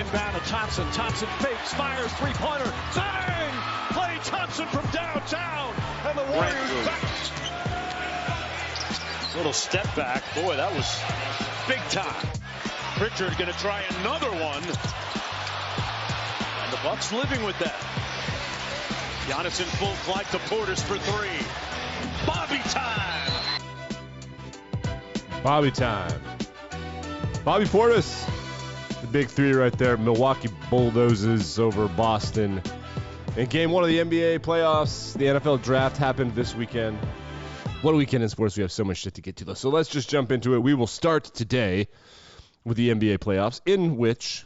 inbound to Thompson. Thompson fakes, fires, three-pointer. Bang! Klay Thompson from downtown. And the Warriors back. Little step back. Boy, that was big time. Pritchard going to try another one. And the Bucks living with that. Giannis in full flight to Portis for three. Bobby time. Bobby time. Bobby Portis. The big three right there. Milwaukee bulldozes over Boston. In game one of the NBA playoffs, the NFL draft happened this weekend. What a weekend in sports. We have so much shit to get to, though. So let's just jump into it. We will start today with the NBA playoffs, in which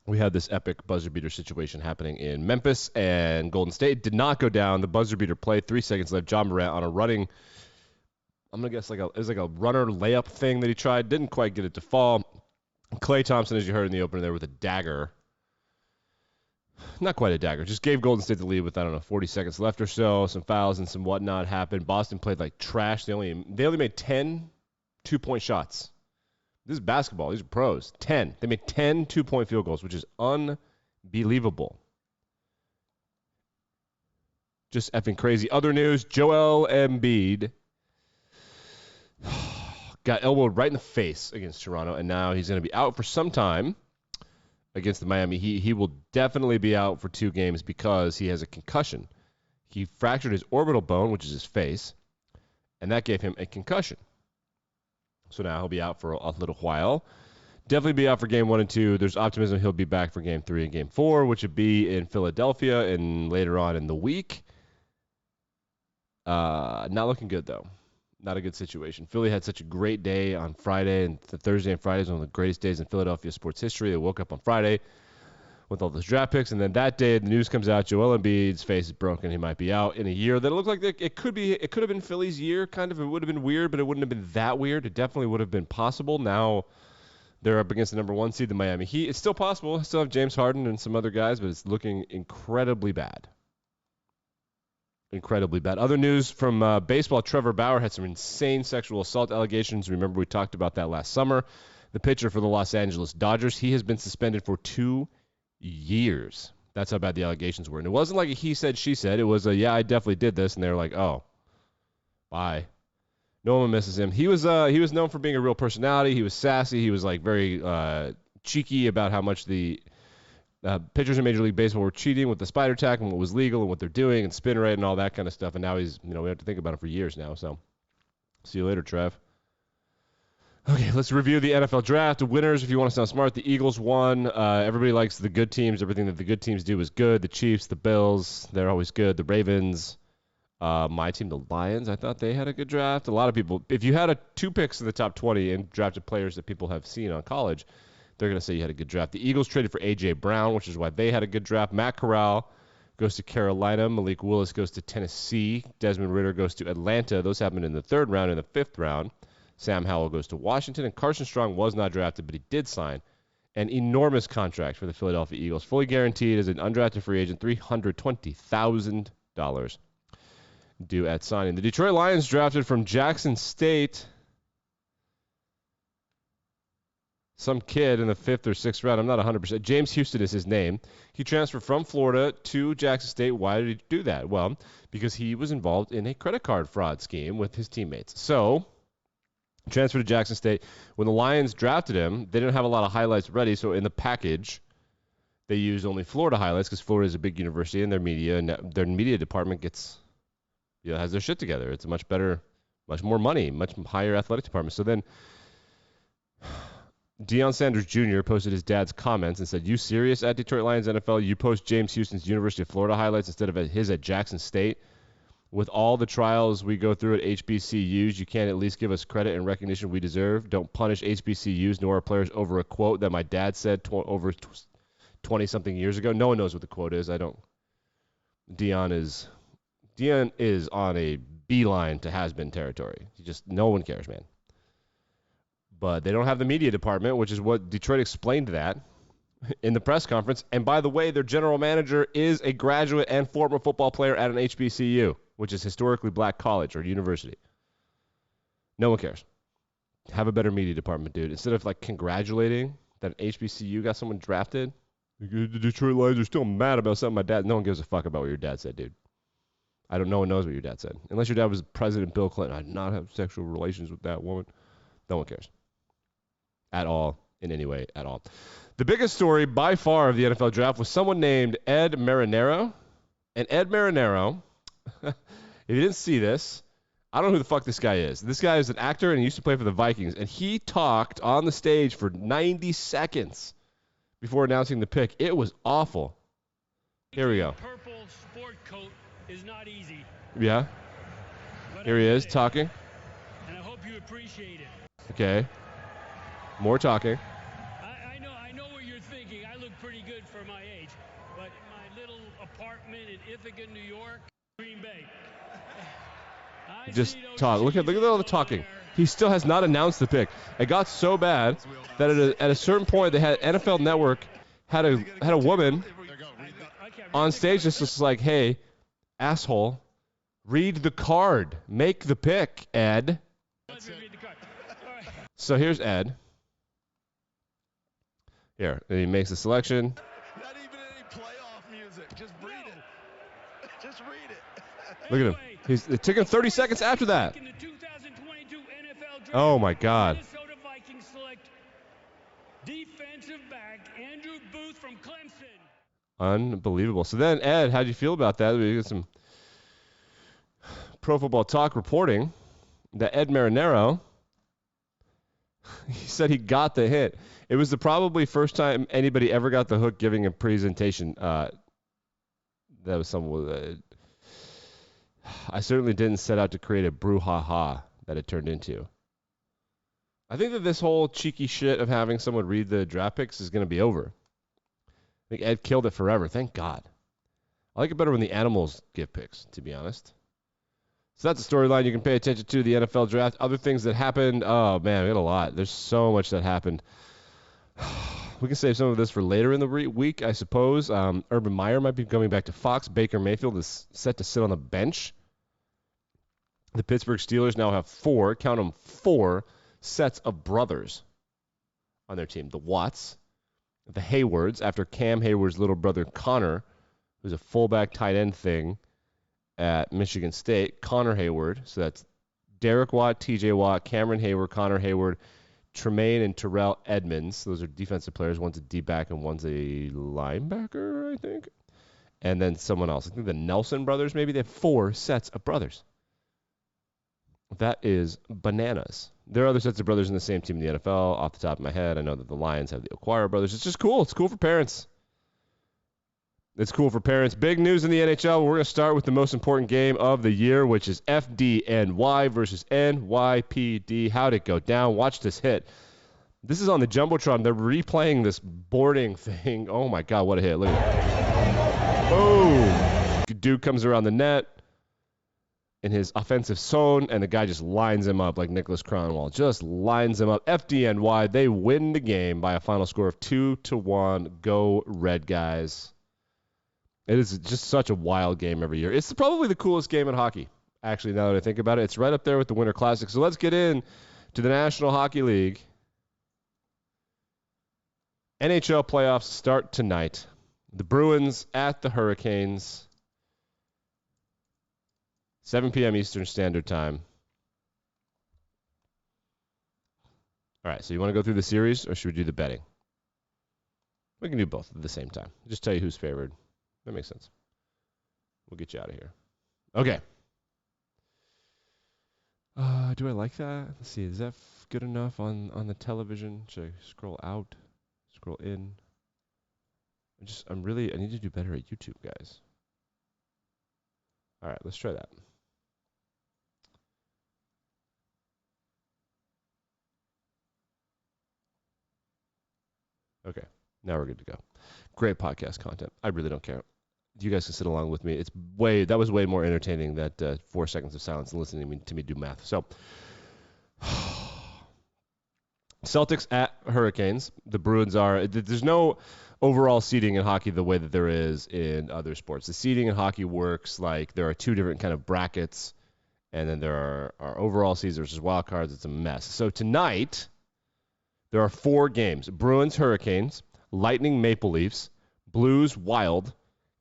we had this epic buzzer beater situation happening in Memphis, and Golden State did not go down. The buzzer beater play, 3 seconds left. John Morant on a running, I'm going to guess it was like a runner layup thing that he tried. Didn't quite get it to fall. Klay Thompson, as you heard in the opener there, with a dagger. Not quite a dagger. Just gave Golden State the lead with, 40 seconds left or so. Some fouls and some whatnot happened. Boston played like trash. They only made 10 two-point shots. This is basketball. These are pros. 10. They made 10 two-point field goals, which is unbelievable. Just effing crazy. Other news, Joel Embiid got elbowed right in the face against Toronto, and now he's going to be out for some time against the Miami Heat. He will definitely be out for 2 games because he has a concussion. He fractured his orbital bone, which is his face, and that gave him a concussion. So now he'll be out for a little while. Definitely be out for game 1 and 2. There's optimism he'll be back for game 3 and game 4, which would be in Philadelphia and later on in the week. Not looking good, though. Not a good situation. Philly had such a great day on Friday, and Thursday and Friday is one of the greatest days in Philadelphia sports history. They woke up on Friday with all those draft picks, and then that day the news comes out, Joel Embiid's face is broken. He might be out in a year that it looked like it could have been Philly's year, kind of. It would have been weird, but it wouldn't have been that weird. It definitely would have been possible. Now they're up against the number 1 seed, the Miami Heat. It's still possible. I still have James Harden and some other guys, but it's looking incredibly bad. Incredibly bad. Other news from baseball, Trevor Bauer had some insane sexual assault allegations. Remember, we talked about that last summer. The pitcher for the Los Angeles Dodgers, he has been suspended for 2 years. That's how bad the allegations were. And it wasn't like a he said, she said. It was a, yeah, I definitely did this. And they were like, oh, bye. No one misses him. He was known for being a real personality. He was sassy. He was like very cheeky about how much the pitchers in Major League Baseball were cheating with the spider tack and what was legal and what they're doing and spin rate and all that kind of stuff. And now he's, we have to think about it for years now. So see you later, Trev. Okay, let's review the NFL draft. The winners, if you want to sound smart, the Eagles won. Everybody likes the good teams. Everything that the good teams do is good. The Chiefs, the Bills, they're always good. The Ravens, my team, the Lions, I thought they had a good draft. A lot of people, if you had 2 picks in the top 20 and drafted players that people have seen on college, they're going to say you had a good draft. The Eagles traded for A.J. Brown, which is why they had a good draft. Matt Corral goes to Carolina. Malik Willis goes to Tennessee. Desmond Ridder goes to Atlanta. Those happened in the 3rd round and the 5th round. Sam Howell goes to Washington, and Carson Strong was not drafted, but he did sign an enormous contract for the Philadelphia Eagles, fully guaranteed as an undrafted free agent, $320,000 due at signing. The Detroit Lions drafted from Jackson State some kid in the 5th or 6th round. I'm not 100%. James Houston is his name. He transferred from Florida to Jackson State. Why did he do that? Well, because he was involved in a credit card fraud scheme with his teammates. So transferred to Jackson State. When the Lions drafted him, they didn't have a lot of highlights ready, so in the package, they used only Florida highlights because Florida is a big university, and their media department has their shit together. It's a much better, much more money, much higher athletic department. So then Deion Sanders Jr. posted his dad's comments and said, "You serious at Detroit Lions NFL? You post James Houston's University of Florida highlights instead of his at Jackson State? With all the trials we go through at HBCUs, you can't at least give us credit and recognition we deserve. Don't punish HBCUs nor our players over a quote that my dad said over 20-something years ago." No one knows what the quote is. Deion is on a beeline to has-been territory. No one cares, man. But they don't have the media department, which is what Detroit explained that in the press conference. And by the way, their general manager is a graduate and former football player at an HBCU, which is historically black college or university. No one cares. Have a better media department, dude. Instead of congratulating that HBCU got someone drafted. The Detroit Lions are still mad about something my dad. No one gives a fuck about what your dad said, dude. No one knows what your dad said. Unless your dad was President Bill Clinton. I did not have sexual relations with that woman. No one cares. At all. In any way. At all. The biggest story by far of the NFL draft was someone named Ed Marinaro. And Ed Marinaro, if you didn't see this, I don't know who the fuck this guy is. This guy is an actor and he used to play for the Vikings. And he talked on the stage for 90 seconds before announcing the pick. It was awful. Here we go. Purple sport coat is not easy. Yeah. Here he is talking. And I hope you appreciate it. Okay. More talking. I know what you're thinking. I look pretty good for my age. But my little apartment in Ithaca, New York, Green Bay. Just talk. Look at all the talking. He still has not announced the pick. It got so bad that at a certain point, they had NFL Network had a woman on stage just like, hey, asshole, read the card. Make the pick, Ed. So here's Ed. Here, and he makes a selection. Not even any playoff music. Just read it. Just read it. Look at him. It took him 30 seconds after that. Oh, my God. Minnesota Vikings select defensive back Andrew Booth from Clemson. Unbelievable. So then, Ed, how'd you feel about that? We get some Pro Football Talk reporting that Ed Marinaro, he said he got the hit. It was the probably first time anybody ever got the hook giving a presentation. That was someone. I certainly didn't set out to create a brouhaha that it turned into. I think that this whole cheeky shit of having someone read the draft picks is going to be over. I think Ed killed it forever. Thank God. I like it better when the animals give picks, to be honest. So that's a storyline you can pay attention to, the NFL draft. Other things that happened, oh, man, we got a lot. There's so much that happened. We can save some of this for later in the week, I suppose. Urban Meyer might be coming back to Fox. Baker Mayfield is set to sit on the bench. The Pittsburgh Steelers now have four sets of brothers on their team. The Watts, the Haywards, after Cam Hayward's little brother Connor, who's a fullback tight end thing at Michigan State. Connor Hayward, so that's Derek Watt, TJ Watt, Cameron Hayward, Connor Hayward, Tremaine and Terrell Edmonds. Those are defensive players. One's a D-back and one's a linebacker, I think. And then someone else. I think the Nelson brothers, maybe. They have 4 sets of brothers. That is bananas. There are other sets of brothers in the same team in the NFL. Off the top of my head, I know that the Lions have the Acquire brothers. It's just cool. It's cool for parents. It's cool for parents. Big news in the NHL. We're going to start with the most important game of the year, which is FDNY versus NYPD. How'd it go down? Watch this hit. This is on the Jumbotron. They're replaying this boarding thing. Oh, my God, what a hit. Look at it. Boom. Dude comes around the net in his offensive zone, and the guy just lines him up like Nicholas Cronwall. Just lines him up. FDNY, they win the game by a final score of 2-1. Go Red guys. It is just such a wild game every year. It's probably the coolest game in hockey, actually, now that I think about it. It's right up there with the Winter Classic. So let's get in to the National Hockey League. NHL playoffs start tonight. The Bruins at the Hurricanes. 7 p.m. Eastern Standard Time. All right, so you want to go through the series, or should we do the betting? We can do both at the same time. Just tell you who's favored. That makes sense. We'll get you out of here. Okay. Do I like that? Let's see. Is that good enough on the television? Should I scroll out? Scroll in? I need to do better at YouTube, guys. All right, let's try that. Okay, now we're good to go. Great podcast content. I really don't care. You guys can sit along with me. That was way more entertaining, that 4 seconds of silence and listening to me do math. So, Celtics at Hurricanes. The Bruins there's no overall seeding in hockey the way that there is in other sports. The seeding in hockey works like there are 2 different kind of brackets, and then there are overall seeds versus wild cards. It's a mess. So tonight, There are 4 games: Bruins, Hurricanes, Lightning, Maple Leafs, Blues, Wild,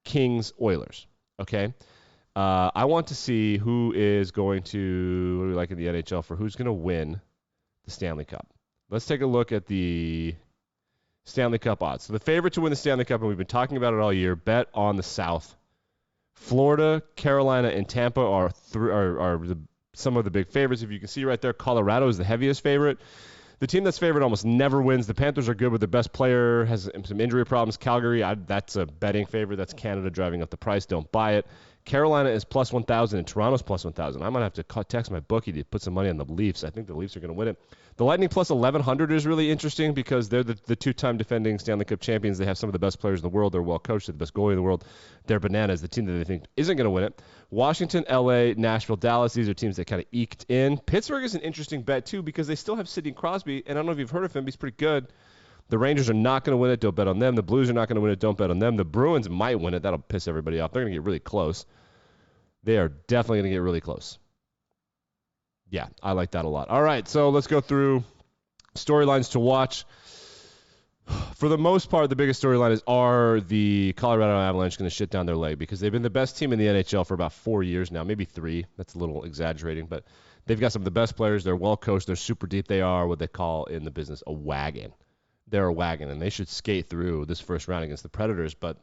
Kings, Oilers. Okay? I want to see who is going to, what do we like in the NHL for who's going to win the Stanley Cup. Let's take a look at the Stanley Cup odds. So the favorite to win the Stanley Cup, and we've been talking about it all year, bet on the South. Florida, Carolina, and Tampa are some of the big favorites. If you can see right there, Colorado is the heaviest favorite. The team that's favored almost never wins. The Panthers are good, but their best player has some injury problems. Calgary, that's a betting favorite. That's Canada driving up the price. Don't buy it. Carolina is plus 1,000, and Toronto's plus 1,000. I might have to text my bookie to put some money on the Leafs. I think the Leafs are going to win it. The Lightning plus 1,100 is really interesting because they're the two-time defending Stanley Cup champions. They have some of the best players in the world. They're well coached. They're the best goalie in the world. They're bananas, the team that they think isn't going to win it. Washington, L.A., Nashville, Dallas, these are teams that kind of eked in. Pittsburgh is an interesting bet, too, because they still have Sidney Crosby, and I don't know if you've heard of him. He's pretty good. The Rangers are not going to win it. Don't bet on them. The Blues are not going to win it. Don't bet on them. The Bruins might win it. That'll piss everybody off. They're going to get really close. They are definitely going to get really close. Yeah, I like that a lot. All right, so let's go through storylines to watch. For the most part, the biggest storyline are the Colorado Avalanche going to shit down their leg because they've been the best team in the NHL for about 4 years now, maybe 3. That's a little exaggerating, but they've got some of the best players. They're well coached. They're super deep. They are what they call in the business a wagon. They're a wagon, and they should skate through this first round against the Predators, but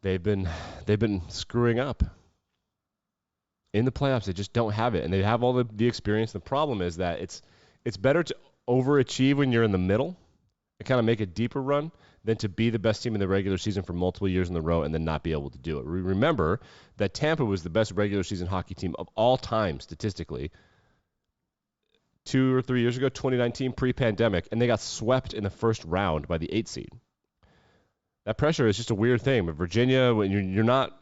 they've been screwing up. In the playoffs, they just don't have it, and they have all the experience. The problem is that it's better to overachieve when you're in the middle and kind of make a deeper run than to be the best team in the regular season for multiple years in a row and then not be able to do it. Remember that Tampa was the best regular season hockey team of all time statistically 2 or 3 years ago, 2019, pre-pandemic, and they got swept in the first round by the 8 seed. That pressure is just a weird thing. But Virginia, when you're not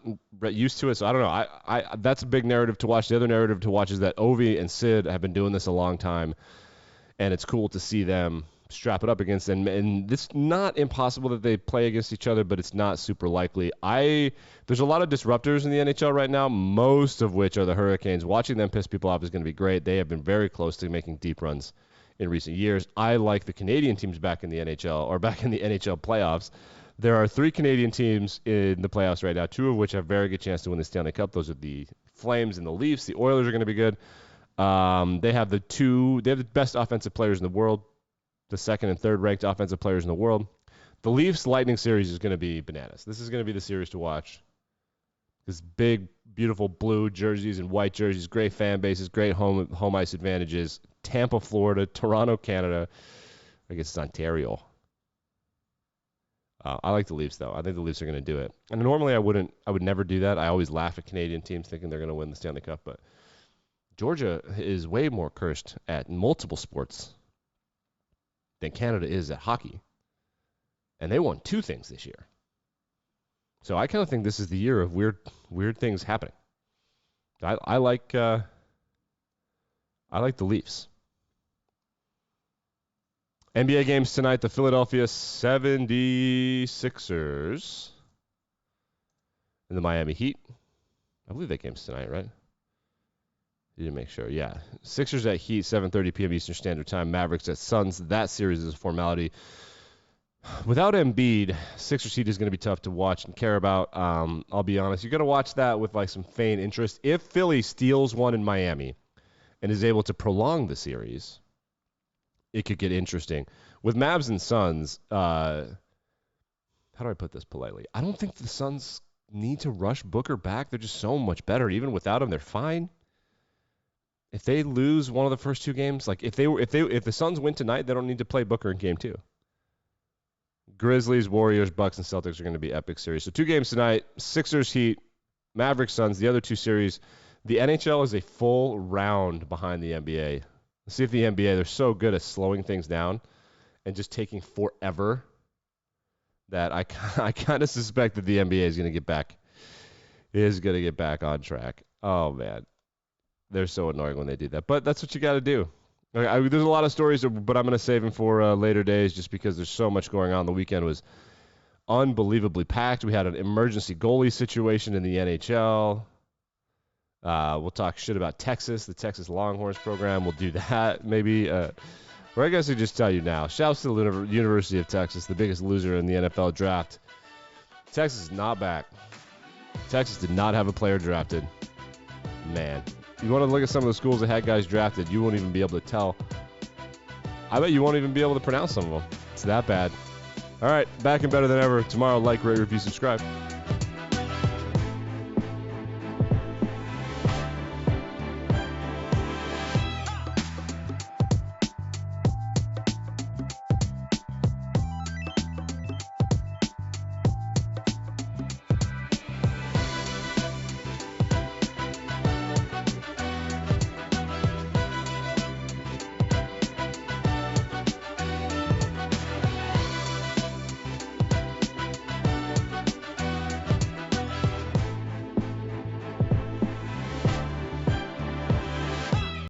used to it, so I don't know. I that's a big narrative to watch. The other narrative to watch is that Ovi and Sid have been doing this a long time, and it's cool to see them strap it up against them. And it's not impossible that they play against each other, but it's not super likely. There's a lot of disruptors in the NHL right now, most of which are the Hurricanes. Watching them piss people off is going to be great. They have been very close to making deep runs in recent years. I like the Canadian teams back in the NHL or back in the NHL playoffs. There are 3 Canadian teams in the playoffs right now, 2 of which have a very good chance to win the Stanley Cup. Those are the Flames and the Leafs. The Oilers are going to be good. They have the best offensive players in the world, the second and third ranked offensive players in the world. The Leafs Lightning series is going to be bananas. This is going to be the series to watch. This big, beautiful blue jerseys and white jerseys, great fan bases, great home ice advantages. Tampa, Florida, Toronto, Canada. I guess it's Ontario. I like the Leafs, though. I think the Leafs are going to do it. And normally I would never do that. I always laugh at Canadian teams thinking they're going to win the Stanley Cup. But Georgia is way more cursed at multiple sports than Canada is at hockey. And they won 2 things this year. So I kind of think this is the year of weird things happening. I like the Leafs. NBA games tonight, the Philadelphia 76ers and the Miami Heat. I believe that game's tonight, right? You didn't make sure. Yeah. Sixers at Heat, 7:30 p.m. Eastern Standard Time. Mavericks at Suns. That series is a formality. Without Embiid, Sixers Heat is going to be tough to watch and care about. I'll be honest. You're going to watch that with like some faint interest. If Philly steals one in Miami and is able to prolong the series, it could get interesting. With Mavs and Suns, how do I put this politely? I don't think the Suns need to rush Booker back. They're just so much better. Even without him, they're fine. If they lose one of the first 2 games, like if the Suns win tonight, they don't need to play Booker in game 2. Grizzlies, Warriors, Bucks, and Celtics are going to be epic series. So 2 games tonight, Sixers, Heat, Mavericks, Suns, the other 2 series. The NHL is a full round behind the NBA. Let's see if the NBA, they're so good at slowing things down and just taking forever that I kind of suspect that the NBA is going to get back on track. Oh, man. They're so annoying when they do that. But that's what you got to do. There's a lot of stories, but I'm going to save them for later days just because there's so much going on. The weekend was unbelievably packed. We had an emergency goalie situation in the NHL. We'll talk shit about Texas, the Texas Longhorns program. We'll do that maybe. Or I guess I just tell you now. Shouts to the University of Texas, the biggest loser in the NFL draft. Texas is not back. Texas did not have a player drafted. Man. You want to look at some of the schools that had guys drafted, you won't even be able to tell. I bet you won't even be able to pronounce some of them. It's that bad. All right, back and better than ever. Tomorrow, like, rate, review, subscribe.